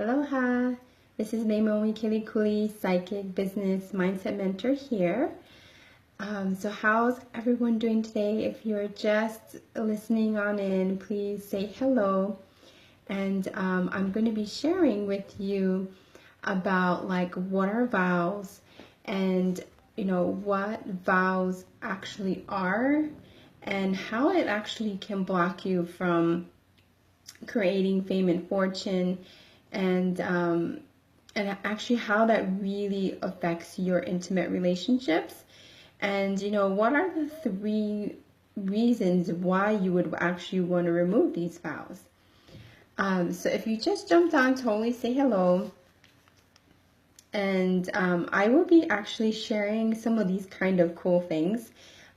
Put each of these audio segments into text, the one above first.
Aloha, this is Leimomi Keliikuli, psychic business mindset mentor here. So how's everyone doing today? If you're just listening on in, please say hello. And I'm going to be sharing with you about like what are vows and what vows actually are and how it actually can block you from creating fame and fortune, and actually how that really affects your intimate relationships, and what are the 3 reasons why you would actually want to remove these vows. So if you just jumped on, totally say hello. And I will be actually sharing some of these kind of cool things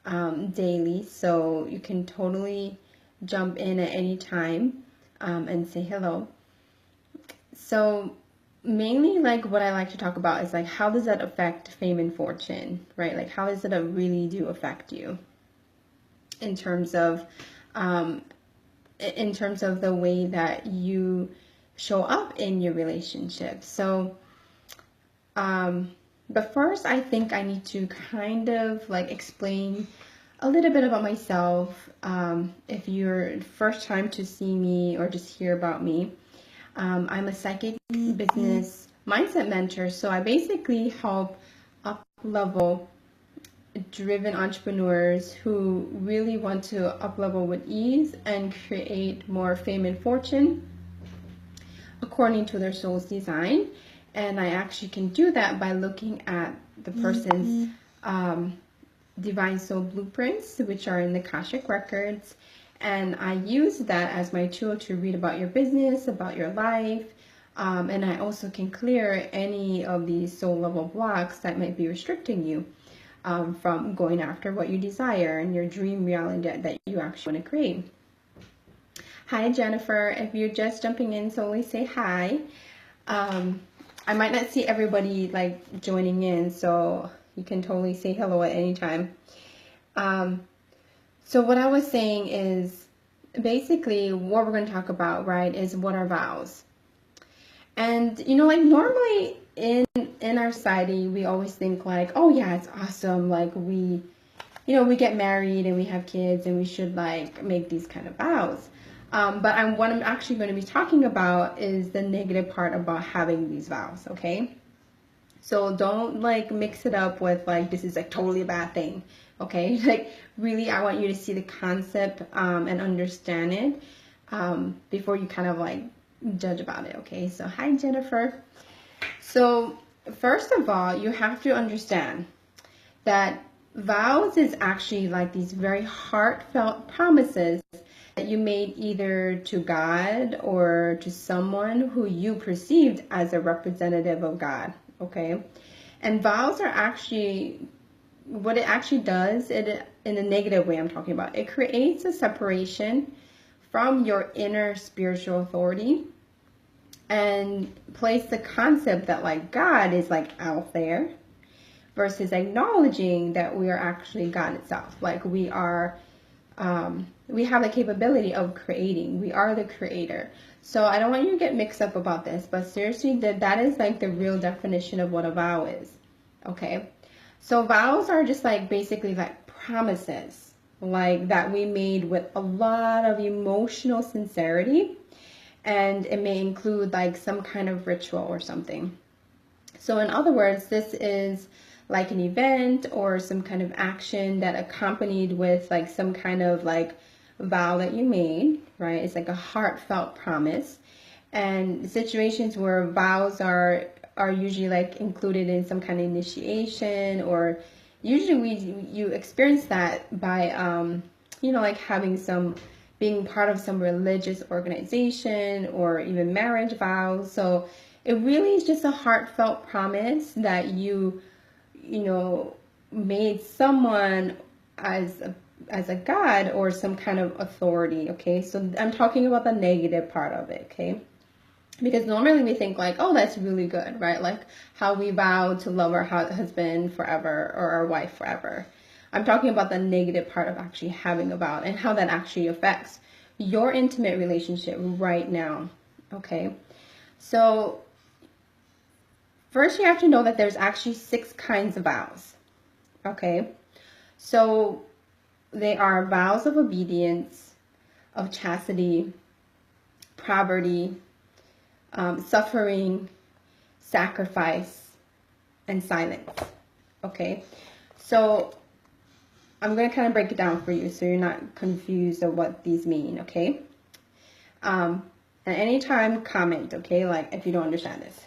daily, so you can totally jump in at any time and say hello. So mainly like what I like to talk about is like how does that affect fame and fortune, right? Like how does it really do affect you in terms of the way that you show up in your relationship. So but first I think I need to kind of like explain a little bit about myself. If you're first time to see me or just hear about me, I'm a psychic business mindset mentor. So I basically help up-level driven entrepreneurs who really want to up-level with ease and create more fame and fortune according to their soul's design. And I actually can do that by looking at the person's divine soul blueprints, which are in the Akashic records. And I use that as my tool to read about your business, about your life. And I also can clear any of these soul level blocks that might be restricting you from going after what you desire and your dream reality that you actually want to create. Hi, Jennifer. If you're just jumping in, totally say hi. I might not see everybody like joining in, so you can totally say hello at any time. So what I was saying is basically what we're going to talk about, right, is what are vows. And like normally in our society we always think like, oh yeah, it's awesome, like we get married and we have kids and we should like make these kind of vows. But what I'm actually going to be talking about is the negative part about having these vows, okay? So don't like mix it up with like this is like totally a bad thing, okay? Like really I want you to see the concept and understand it before you kind of like judge about it, okay? So hi, Jennifer. So first of all, you have to understand that vows is actually like these very heartfelt promises that you made either to God or to someone who you perceived as a representative of God, okay? And vows are actually, what it actually does, it in a negative way I'm talking about, it creates a separation from your inner spiritual authority and place the concept that like God is like out there versus acknowledging that we are actually God itself. Like we are, we have the capability of creating. We are the creator. So I don't want you to get mixed up about this, but seriously, that is like the real definition of what a vow is. Okay. So vows are just like basically like promises like that we made with a lot of emotional sincerity, and it may include like some kind of ritual or something. So in other words, this is like an event or some kind of action that accompanied with like some kind of like vow that you made, right? It's like a heartfelt promise. And situations where vows are usually like included in some kind of initiation, or usually you experience that by like having being part of some religious organization or even marriage vows. So it really is just a heartfelt promise that you made someone as a god or some kind of authority, okay? So I'm talking about the negative part of it, okay? Because normally we think like, oh, that's really good, right? Like how we vow to love our husband forever or our wife forever. I'm talking about the negative part of actually having a vow and how that actually affects your intimate relationship right now, okay? So first you have to know that there's actually 6 kinds of vows. Okay? So they are vows of obedience, of chastity, poverty, suffering, sacrifice, and silence. Okay? So I'm going to kind of break it down for you so you're not confused of what these mean, okay? And anytime comment, okay? Like if you don't understand this.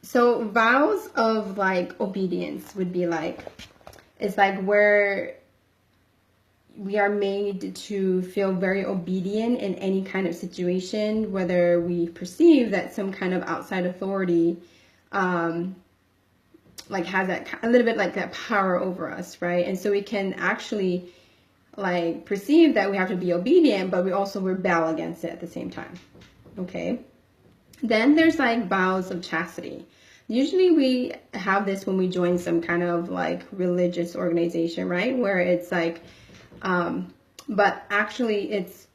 So vows of like obedience would be like, it's like where we are made to feel very obedient in any kind of situation, whether we perceive that some kind of outside authority like has that a little bit like that power over us, right? And so we can actually like perceive that we have to be obedient, but we also rebel against it at the same time. Okay. Then there's like vows of chastity. Usually we have this when we join some kind of like religious organization, right? Where it's like, but actually it's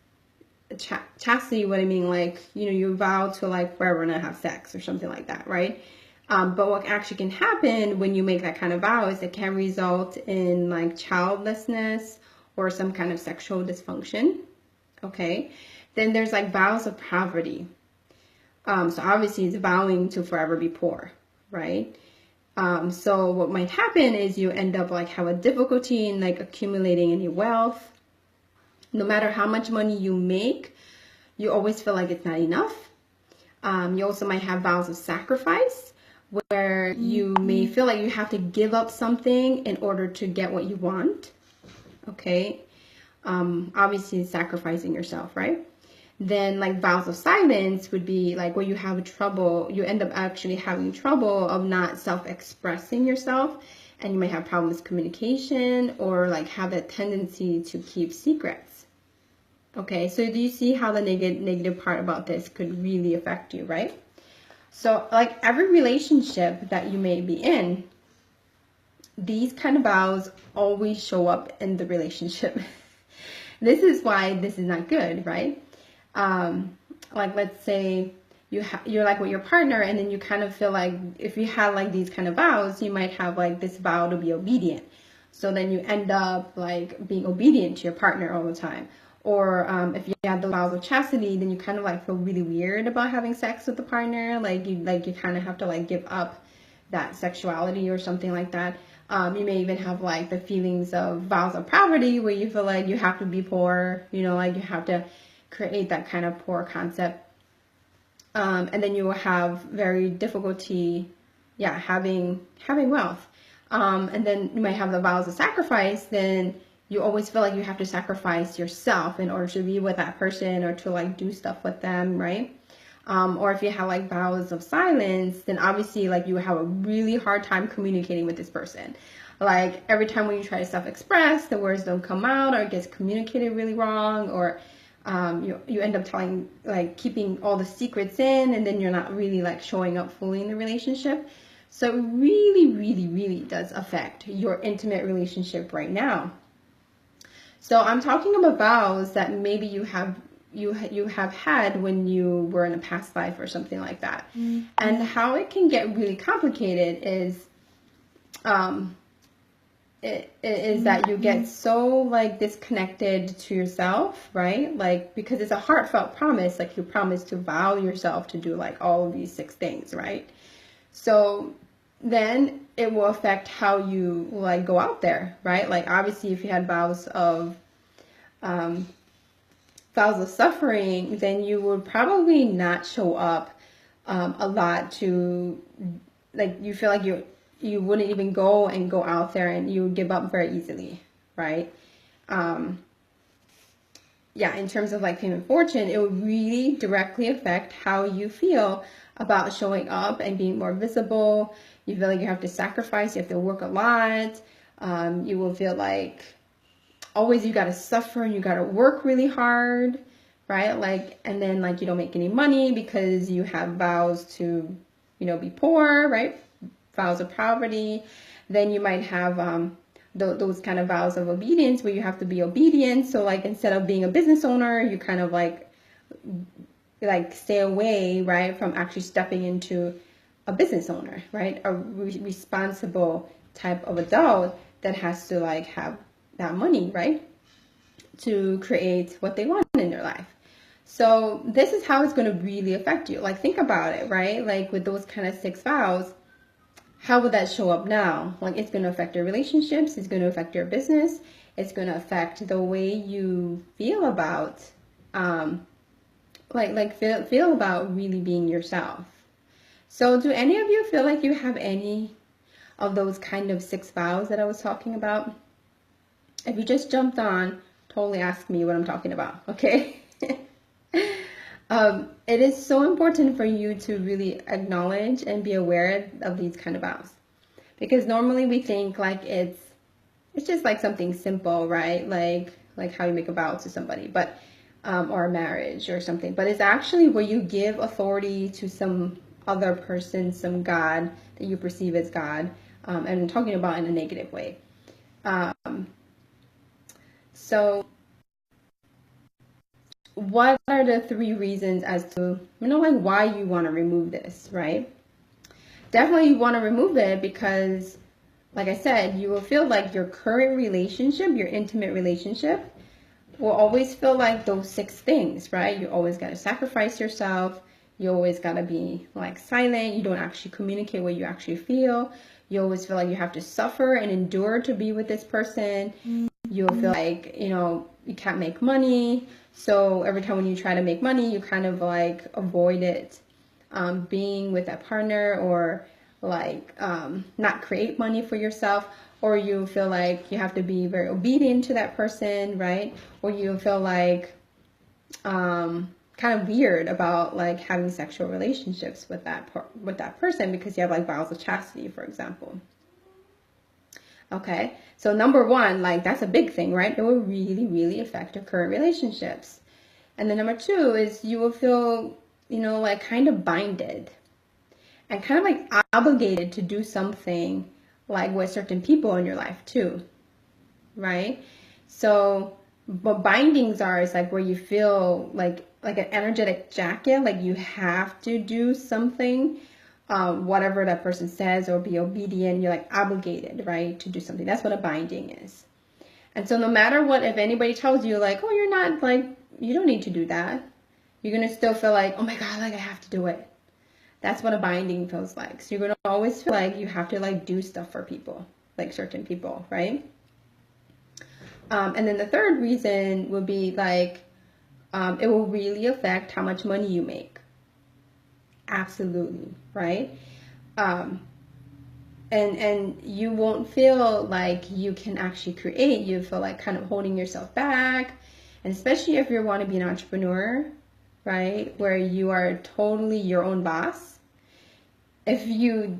chastity, what I mean, like, you know, you vow to like forever not have sex or something like that, right? But what actually can happen when you make that kind of vow is it can result in like childlessness or some kind of sexual dysfunction. Okay. Then there's like vows of poverty. So obviously it's vowing to forever be poor, right? So what might happen is you end up like have a difficulty in like accumulating any wealth. No matter how much money you make, you always feel like it's not enough. You also might have vows of sacrifice, where you may feel like you have to give up something in order to get what you want. Okay. Obviously sacrificing yourself, right? Then like vows of silence would be like where you have trouble, you end up actually having trouble of not self-expressing yourself, and you might have problems with communication or like have that tendency to keep secrets. Okay, so do you see how the negative part about this could really affect you, right? So like every relationship that you may be in, these kind of vows always show up in the relationship. This is why this is not good, right? Like let's say you're like with your partner, and then you kind of feel like if you have like these kind of vows, you might have like this vow to be obedient. So then you end up like being obedient to your partner all the time. Or if you have the vows of chastity, then you kind of like feel really weird about having sex with the partner. Like you kind of have to like give up that sexuality or something like that. You may even have like the feelings of vows of poverty, where you feel like you have to be poor, you know, like you have to create that kind of poor concept. And then you will have very difficulty, having wealth. And then you might have the vows of sacrifice. Then you always feel like you have to sacrifice yourself in order to be with that person or to like do stuff with them, right? Or if you have like vows of silence, then obviously like you have a really hard time communicating with this person. Like every time when you try to self-express, the words don't come out, or it gets communicated really wrong, or you end up telling, like keeping all the secrets in, and then you're not really like showing up fully in the relationship. So it really, really, really does affect your intimate relationship right now. So I'm talking about vows that maybe you have had when you were in a past life or something like that. Mm-hmm. And how it can get really complicated is that you get so like disconnected to yourself, right? Like because it's a heartfelt promise, like you promise to vow yourself to do like all of these 6 things, right? So then it will affect how you like go out there, right? Like obviously if you had vows of suffering, then you would probably not show up a lot to, like you feel like you wouldn't even go out there, and you would give up very easily, right? In terms of like fame and fortune, it would really directly affect how you feel about showing up and being more visible. You feel like you have to sacrifice, you have to work a lot. You will feel like always you got to suffer and you got to work really hard, right? Like, and then like you don't make any money because you have vows to, you know, be poor, right? Vows of poverty. Then you might have those kind of vows of obedience where you have to be obedient. So like instead of being a business owner, you kind of like like stay away, right, from actually stepping into a business owner, right? A responsible type of adult that has to like have that money, right, to create what they want in their life. So this is how it's going to really affect you. Like, think about it, right? Like with those kind of 6 vows, how would that show up now? Like, it's going to affect your relationships. It's going to affect your business. It's going to affect the way you feel about, feel about really being yourself. So do any of you feel like you have any of those kind of 6 vows that I was talking about? If you just jumped on, totally ask me what I'm talking about, okay? It is so important for you to really acknowledge and be aware of these kind of vows, because normally we think like it's just like something simple, right? Like how you make a vow to somebody, but or a marriage or something. But it's actually where you give authority to some other person, some God that you perceive as God, and I'm talking about in a negative way. So what are the 3 reasons as to, like why you want to remove this, right? Definitely you want to remove it because, like I said, you will feel like your current relationship, your intimate relationship, will always feel like those 6 things, right? You always got to sacrifice yourself. You always got to be like silent. You don't actually communicate what you actually feel. You always feel like you have to suffer and endure to be with this person. You'll feel like, you can't make money. So every time when you try to make money, you kind of like avoid it, being with that partner, or like not create money for yourself, or you feel like you have to be very obedient to that person, right? Or you feel like kind of weird about like having sexual relationships with that person because you have like vows of chastity, for example. Okay, so number 1, like that's a big thing, right? It will really, really affect your current relationships. And then number 2 is you will feel, like kind of binded and kind of like obligated to do something like with certain people in your life too, right? So what bindings are is like where you feel like an energetic jacket, like you have to do something, whatever that person says, or be obedient. You're like obligated, right, to do something. That's what a binding is. And so no matter what, if anybody tells you like, oh, you're not, like, you don't need to do that, you're going to still feel like, oh my God, like I have to do it. That's what a binding feels like. So you're going to always feel like you have to like do stuff for people, like certain people, right? And then the 3rd reason would be like, it will really affect how much money you make. Absolutely, right? And you won't feel like you can actually create. You feel like kind of holding yourself back. And especially if you want to be an entrepreneur, right, where you are totally your own boss. If you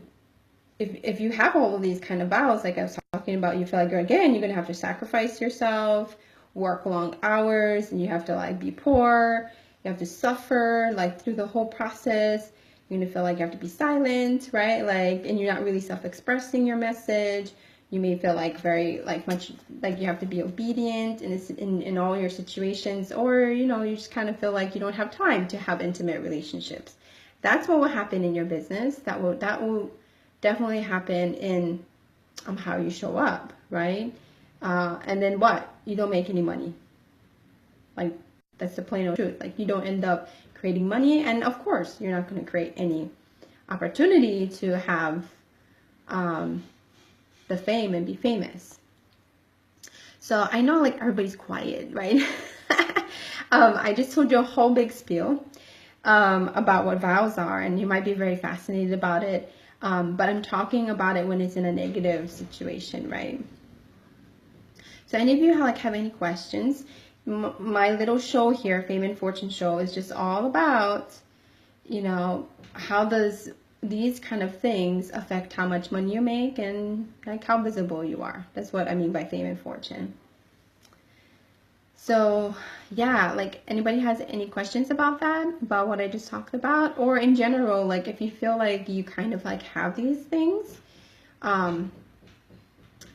have all of these kind of vows, like I was talking about, you feel like you're going to have to sacrifice yourself, work long hours, and you have to like be poor. You have to suffer like through the whole process. You're going to feel like you have to be silent, right? Like, and you're not really self-expressing your message. You may feel like very like much like you have to be obedient in all your situations, or you just kind of feel like you don't have time to have intimate relationships. That's what will happen in your business. That will definitely happen in how you show up, right? And then what? You don't make any money. Like, that's the plain old truth. Like, you don't end up creating money, and of course you're not going to create any opportunity to have the fame and be famous. So I know like everybody's quiet, right? I just told you a whole big spiel about what vows are, and you might be very fascinated about it, but I'm talking about it when it's in a negative situation, right? So any of you have any questions? My little show here, Fame and Fortune Show, is just all about, how does these kind of things affect how much money you make and like how visible you are. That's what I mean by fame and fortune. So yeah, like anybody has any questions about that, about what I just talked about, or in general, like if you feel like you kind of like have these things,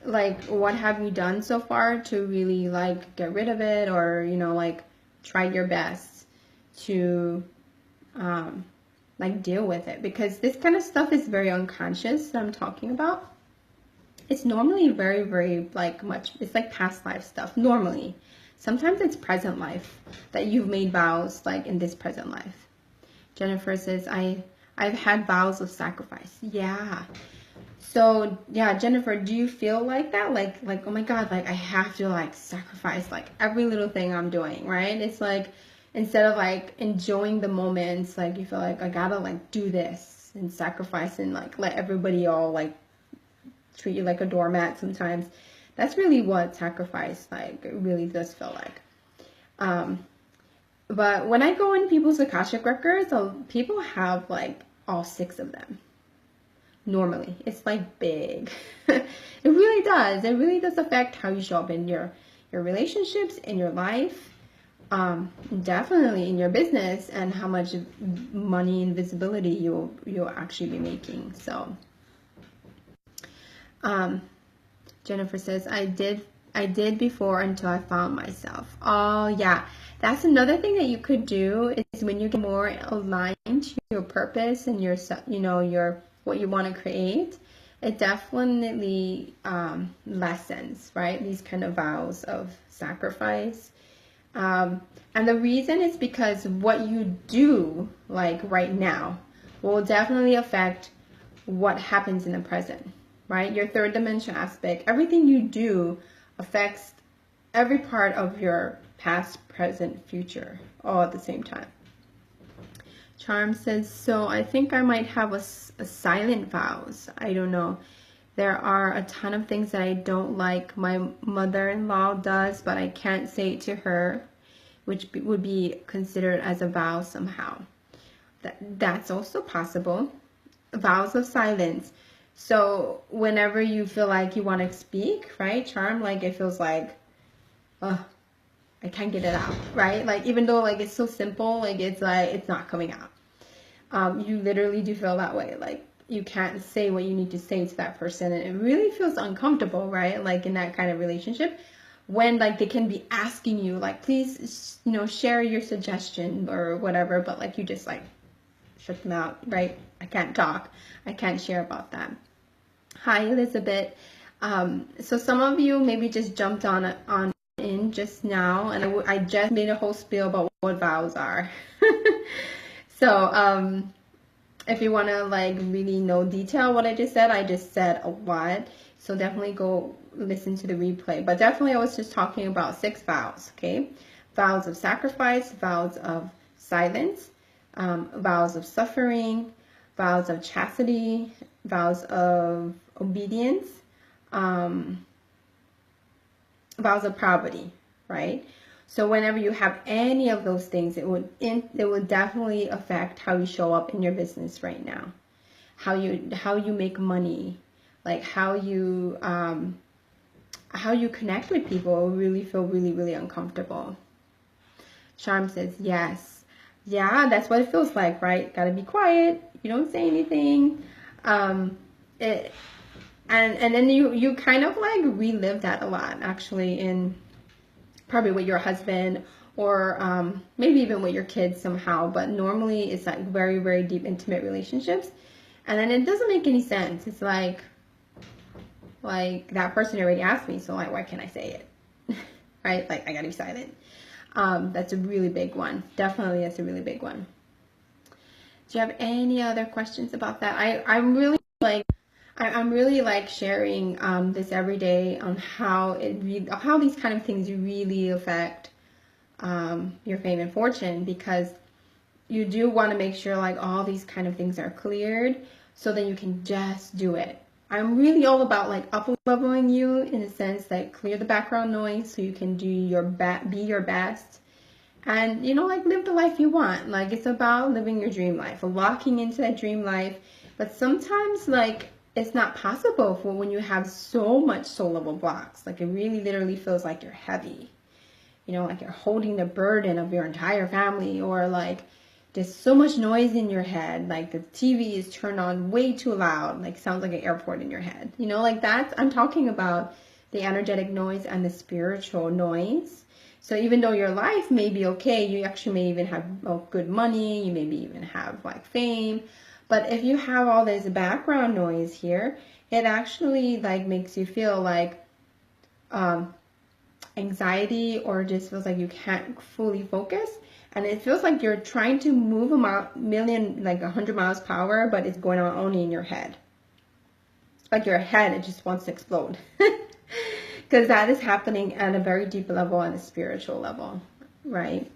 like what have you done so far to really like get rid of it, or like try your best to like deal with it, because this kind of stuff is very unconscious that I'm talking about. It's normally very, very like much, it's like past life stuff normally. Sometimes it's present life that you've made vows like in this present life. Jennifer says, I've had vows of sacrifice. Yeah. So yeah, Jennifer, do you feel like that? Like, oh my God, like I have to like sacrifice like every little thing I'm doing, right? It's like, instead of like enjoying the moments, like you feel like I gotta like do this and sacrifice and like let everybody all like treat you like a doormat sometimes. That's really what sacrifice like really does feel like. But when I go in people's Akashic records, people have like all 6 of them. Normally, it's like big. It really does. It really does affect how you show up in your relationships, in your life, definitely in your business, and how much money and visibility you'll actually be making. So, Jennifer says, I did before until I found myself. Oh yeah, that's another thing that you could do, is when you get more aligned to your purpose and your, your what you want to create, it definitely lessens, right, these kind of vows of sacrifice. And the reason is because what you do like right now will definitely affect what happens in the present, right? Your 3rd dimension aspect, everything you do affects every part of your past, present, future, all at the same time. Charm says, so I think I might have a silent vows. I don't know. There are a ton of things that I don't like my mother-in-law does, but I can't say it to her, which would be considered as a vow somehow. That's also possible. Vows of silence. So whenever you feel like you want to speak, right, Charm, like it feels like, I can't get it out, right? Like, even though like it's so simple, like it's not coming out. You literally do feel that way. Like you can't say what you need to say to that person, and it really feels uncomfortable, right? Like in that kind of relationship, when like they can be asking you like, please, share your suggestion or whatever, but like you just like shut them out, right? I can't talk. I can't share about that. Hi, Elizabeth. So some of you maybe just jumped on in just now, and I just made a whole spiel about what vows are. So if you want to like really know detail what I just said a lot, so definitely go listen to the replay. But definitely I was just talking about 6 vows. Okay, vows of sacrifice, vows of silence, vows of suffering, vows of chastity, vows of obedience, vows of poverty, right? So whenever you have any of those things, it would definitely affect how you show up in your business right now, how you make money, like how you connect with people will really feel really, really uncomfortable. Charm says, yes. Yeah, that's what it feels like, right? Gotta be quiet. You don't say anything. And then you kind of like relive that a lot, actually, in probably with your husband, or maybe even with your kids somehow. But normally it's like very, very deep, intimate relationships. And then it doesn't make any sense. It's like that person already asked me, so like, why can't I say it? Right? Like, I gotta be silent. That's a really big one. Definitely, that's a really big one. Do you have any other questions about that? I'm really like sharing this every day on how these kind of things really affect your fame and fortune, because you do want to make sure like all these kind of things are cleared, so that you can just do it. I'm really all about like up-leveling you in a sense that clear the background noise so you can do be your best, and like live the life you want. Like, it's about living your dream life, locking into that dream life. But sometimes like it's not possible for when you have so much soul level blocks. Like, it really literally feels like you're heavy, like you're holding the burden of your entire family, or like there's so much noise in your head, like the TV is turned on way too loud, like sounds like an airport in your head, like that. I'm talking about the energetic noise and the spiritual noise So even though your life may be okay, you actually may even have good money, you maybe even have like fame. But if you have all this background noise here, it actually like makes you feel like anxiety, or just feels like you can't fully focus. And it feels like you're trying to move a million, like 100 miles per hour, but it's going on only in your head. Like your head, it just wants to explode. Because that is happening at a very deep level, at a spiritual level, right?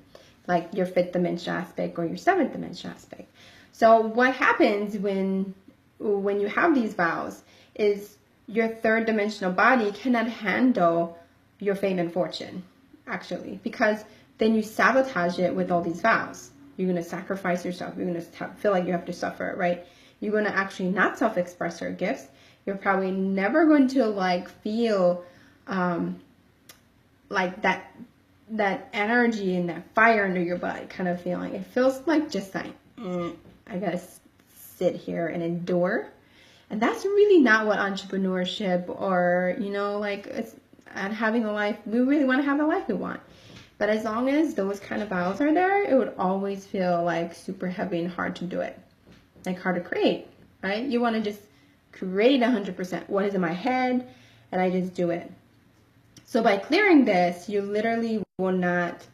Like your fifth dimension aspect or your seventh dimension aspect. So what happens when you have these vows is your third dimensional body cannot handle your fame and fortune, actually, because then you sabotage it with all these vows. You're going to sacrifice yourself. You're going to feel like you have to suffer, right? You're going to actually not self-express your gifts. You're probably never going to like feel like that energy and that fire under your butt kind of feeling. It feels like just like, I gotta sit here and endure. And that's really not what entrepreneurship or, like it's and having a life, we really want to have the life we want. But as long as those kind of vows are there, it would always feel like super heavy and hard to do it. Like hard to create, right? You want to just create 100% what is in my head, and I just do it. So by clearing this, you literally will not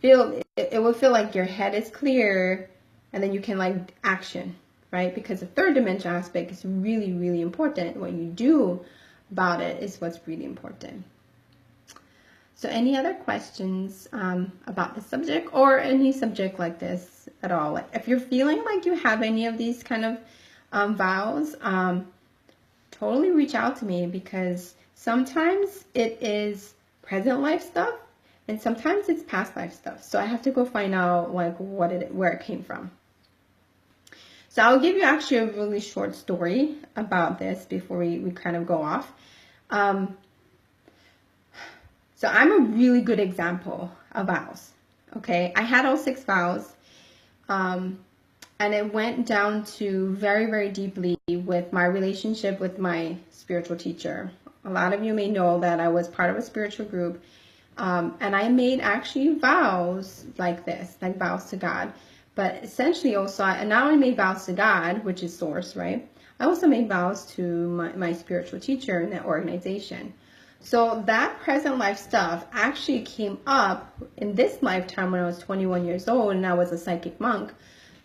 feel, it will feel like your head is clear, and then you can like action, right? Because the third dimension aspect is really, really important. What you do about it is what's really important. So any other questions about the subject, or any subject like this at all? Like if you're feeling like you have any of these kind of vows, totally reach out to me, because sometimes it is present life stuff and sometimes it's past life stuff. So I have to go find out like where it came from. So I'll give you actually a really short story about this before we kind of go off. So I'm a really good example of vows. Okay, I had all 6 vows. And it went down to very, very deeply with my relationship with my spiritual teacher. A lot of you may know that I was part of a spiritual group. And I made actually vows like this, like vows to God. But essentially also, I not only made vows to God, which is source, right? I also made vows to my spiritual teacher in that organization. So that present life stuff actually came up in this lifetime when I was 21 years old and I was a psychic monk,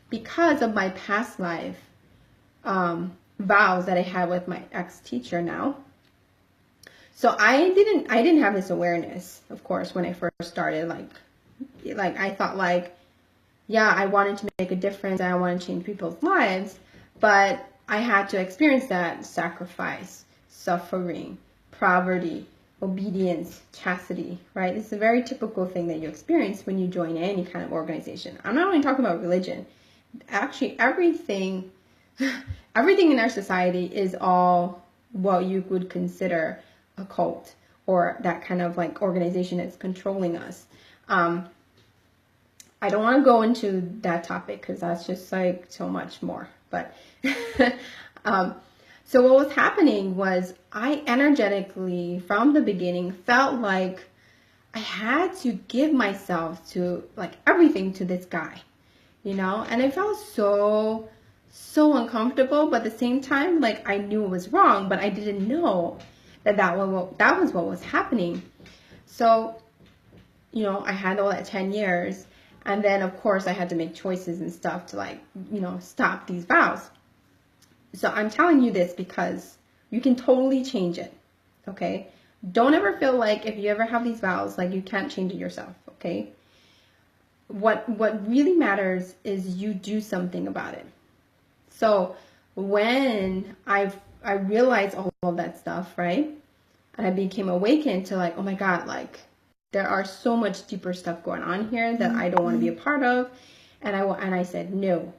because of my past life vows that I had with my ex-teacher now. So I didn't have this awareness, of course, when I first started. Like I thought like, yeah, I wanted to make a difference. I wanted to change people's lives, but I had to experience that sacrifice, suffering, poverty, obedience, chastity, right? It's a very typical thing that you experience when you join any kind of organization. I'm not only talking about religion. Actually, everything in our society is all what you would consider a cult, or that kind of like organization that's controlling us. I don't want to go into that topic because that's just like so much more. But so what was happening was I energetically from the beginning felt like I had to give myself to like everything to this guy. And it felt so uncomfortable, but at the same time, like I knew it was wrong, but I didn't know that was what was happening. So, I had all that 10 years, and then of course I had to make choices and stuff to like, stop these vows. So I'm telling you this because you can totally change it, okay? Don't ever feel like if you ever have these vows, like you can't change it yourself, okay? What really matters is you do something about it. So when I realized all of that stuff, right? And I became awakened to like, oh my God, like there are so much deeper stuff going on here that I don't want to be a part of. And I said no.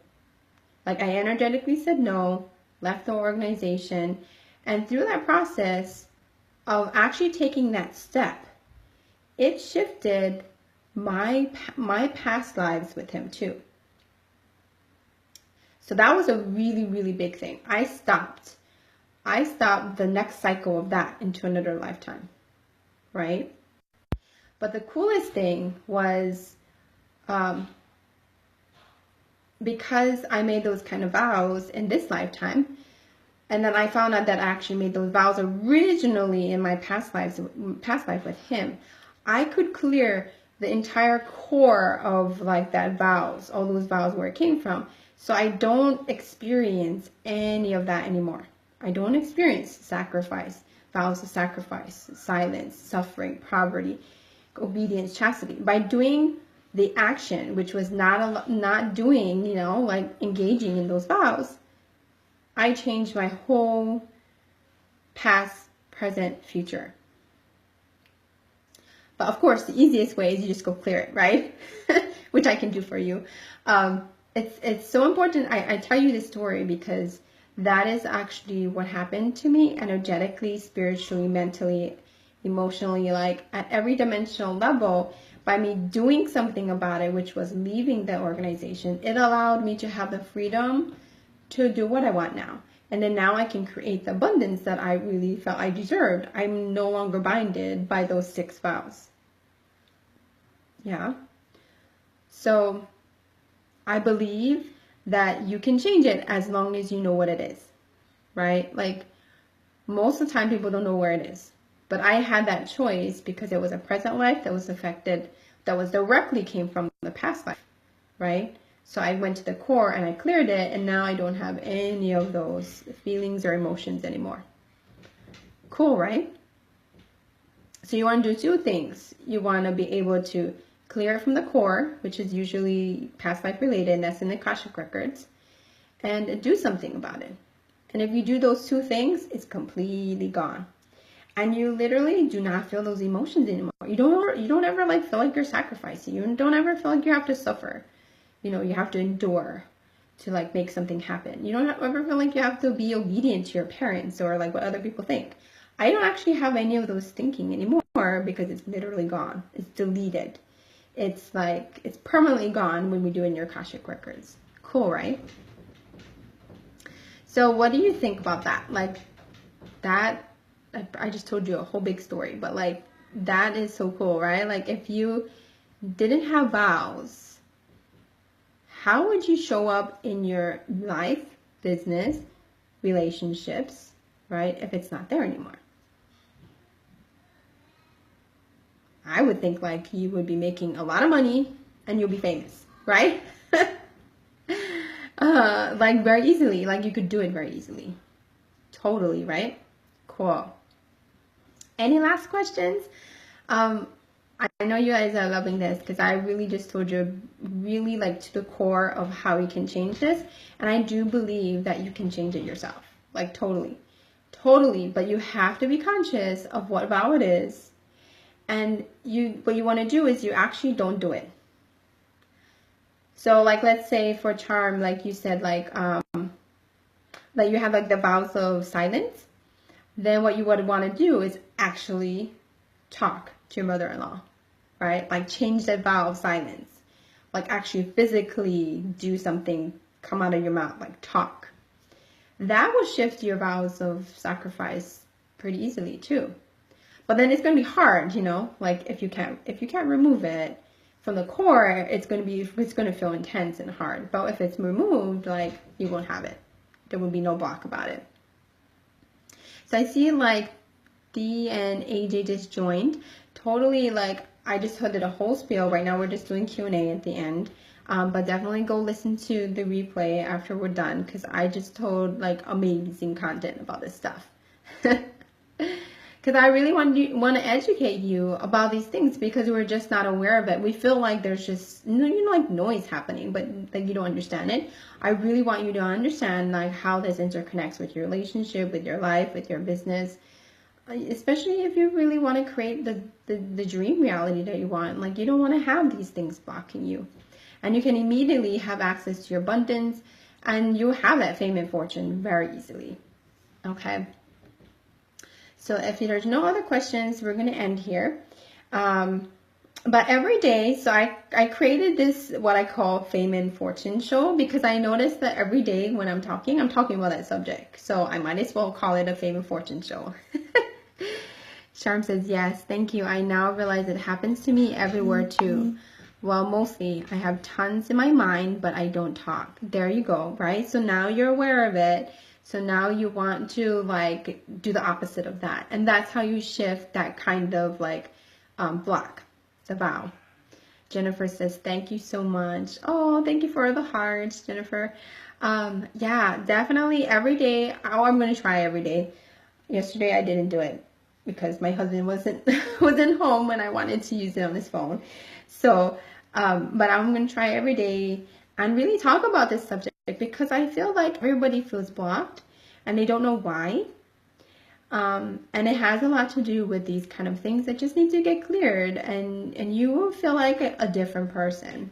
Like I energetically said no, left the organization. And through that process of actually taking that step, it shifted my past lives with him too. So that was a really, really big thing. I stopped the next cycle of that into another lifetime, right? But the coolest thing was, because I made those kind of vows in this lifetime, and then I found out that I actually made those vows originally in my past life with him, I could clear the entire core of like that vows, all those vows where it came from. So I don't experience any of that anymore. I don't experience sacrifice, vows of sacrifice, silence, suffering, poverty, obedience, chastity. By doing the action, which was not doing, you know, like engaging in those vows, I changed my whole past, present, future. But of course, the easiest way is you just go clear it, right? Which I can do for you. It's so important. I tell you this story because that is actually what happened to me energetically, spiritually, mentally, emotionally, like at every dimensional level. By me doing something about it, which was leaving the organization, it allowed me to have the freedom to do what I want now. And then now I can create the abundance that I really felt I deserved. I'm no longer binded by those 6 vows. Yeah. So I believe that you can change it as long as you know what it is, right? Like most of the time people don't know where it is. But I had that choice because it was a present life that was affected, that was directly came from the past life, right? So I went to the core and I cleared it, and now I don't have any of those feelings or emotions anymore. Cool, right? So you want to do 2 things. You want to be able to clear it from the core, which is usually past life related, and that's in the Akashic records, and do something about it. And if you do those 2 things, it's completely gone. And you literally do not feel those emotions anymore. You don't ever like feel like you're sacrificing. You don't ever feel like you have to suffer. You know, you have to endure to like make something happen. You don't ever feel like you have to be obedient to your parents or like what other people think. I don't actually have any of those thinking anymore because it's literally gone. It's deleted. It's like, it's permanently gone when we do in your Akashic records. Cool, right? So what do you think about that? Like that, I just told you a whole big story, but like that is so cool, right? Like if you didn't have vows, how would you show up in your life, business, relationships, right? If it's not there anymore. I would think like you would be making a lot of money and you'll be famous, right? Like very easily, like you could do it very easily. Totally, right? Cool. Any last questions? I know you guys are loving this because I really just told you really like to the core of how you can change this. And I do believe that you can change it yourself. Like totally. Totally. But you have to be conscious of what vow it is. And what you want to do is you actually don't do it. So like let's say for charm, like you said, like you have like the vows of silence. Then what you would want to do is actually talk to your mother-in-law, right? Like change that vow of silence. Like actually physically do something, come out of your mouth, like talk. That will shift your vows of sacrifice pretty easily too. But then it's going to be hard, you know, like if you can't remove it from the core, it's going to feel intense and hard. But if it's removed, like you won't have it. There will be no block about it. So I see like D and AJ just joined. Totally like I just did a whole spiel. Right now we're just doing Q&A at the end. But definitely go listen to the replay after we're done because I just told like amazing content about this stuff. Because I really want to educate you about these things because we're just not aware of it. We feel like there's just, you know, like noise happening, but like you don't understand it. I really want you to understand like how this interconnects with your relationship, with your life, with your business, especially if you really want to create the dream reality that you want. Like you don't want to have these things blocking you. And you can immediately have access to your abundance and you have that fame and fortune very easily. Okay. So if there's no other questions, we're going to end here. But every day, so I created this, what I call fame and fortune show, because I noticed that every day when I'm talking about that subject. So I might as well call it a fame and fortune show. Charm says, yes, thank you. I now realize it happens to me everywhere too. Well, mostly. I have tons in my mind, but I don't talk. There you go, right? So now you're aware of it. So now you want to like do the opposite of that. And that's how you shift that kind of like block, the vow. Jennifer says, thank you so much. Oh, thank you for the hearts, Jennifer. Yeah, definitely every day. Oh, I'm going to try every day. Yesterday I didn't do it because my husband wasn't home when I wanted to use it on his phone. So, but I'm going to try every day and really talk about this subject because I feel like everybody feels blocked and they don't know why. And it has a lot to do with these kind of things that just need to get cleared, and you will feel like a different person.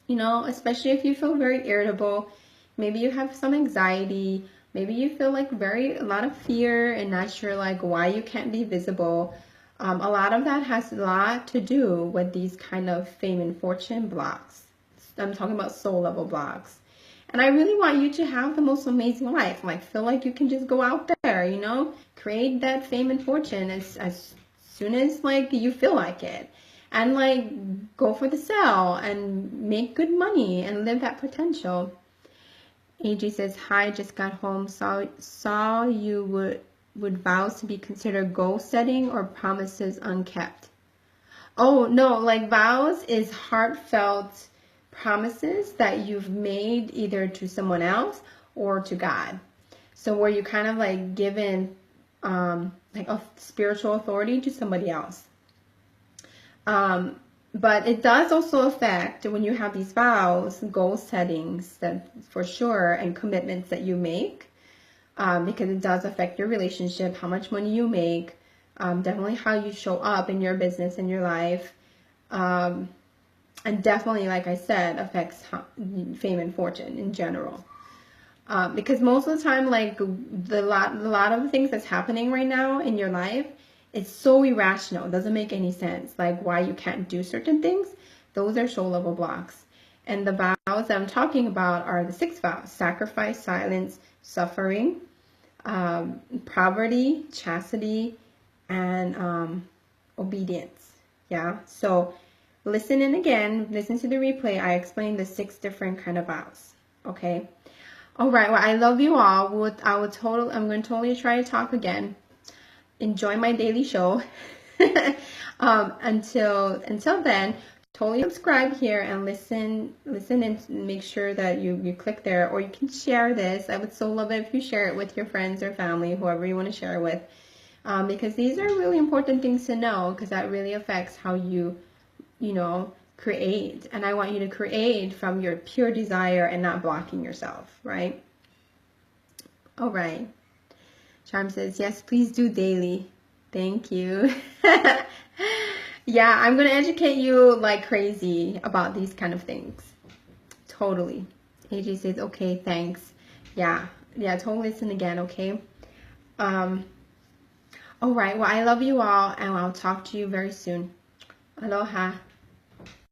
You know, especially if you feel very irritable, maybe you have some anxiety, maybe you feel like a lot of fear and not sure like why you can't be visible. A lot of that has a lot to do with these kind of fame and fortune blocks. I'm talking about soul level blocks. And I really want you to have the most amazing life. Like, feel like you can just go out there, you know, create that fame and fortune as soon as like you feel like it. And like go for the sale and make good money and live that potential. AJ says, hi, just got home. Saw you would vows to be considered goal setting or promises unkept. Oh, no, like vows is heartfelt promises that you've made either to someone else or to God. So where you kind of like given like a spiritual authority to somebody else. But it does also affect when you have these vows, goal settings that for sure, and commitments that you make, because it does affect your relationship, how much money you make, definitely how you show up in your business, in your life, and definitely, like I said, affects fame and fortune in general. Because most of the time, like a lot of the things that's happening right now in your life, it's so irrational. It doesn't make any sense. Like why you can't do certain things. Those are soul level blocks. And the vows that I'm talking about are the 6 vows: sacrifice, silence, suffering, poverty, chastity, and obedience. Yeah. So listen in again. Listen to the replay. I explained the 6 different kind of vows. Okay. All right. Well, I love you all. I'm going to totally try to talk again. Enjoy my daily show. Until then, totally subscribe here and listen and make sure that you click there, or you can share this. I would so love it if you share it with your friends or family, whoever you want to share it with, because these are really important things to know, because that really affects how you know, create. And I want you to create from your pure desire and not blocking yourself, right? All right. Charm says, yes, please do daily. Thank you. Yeah, I'm going to educate you like crazy about these kind of things. Totally. AJ says, okay, thanks. Yeah, totally listen again, okay? All right, well, I love you all, and I'll talk to you very soon. Aloha.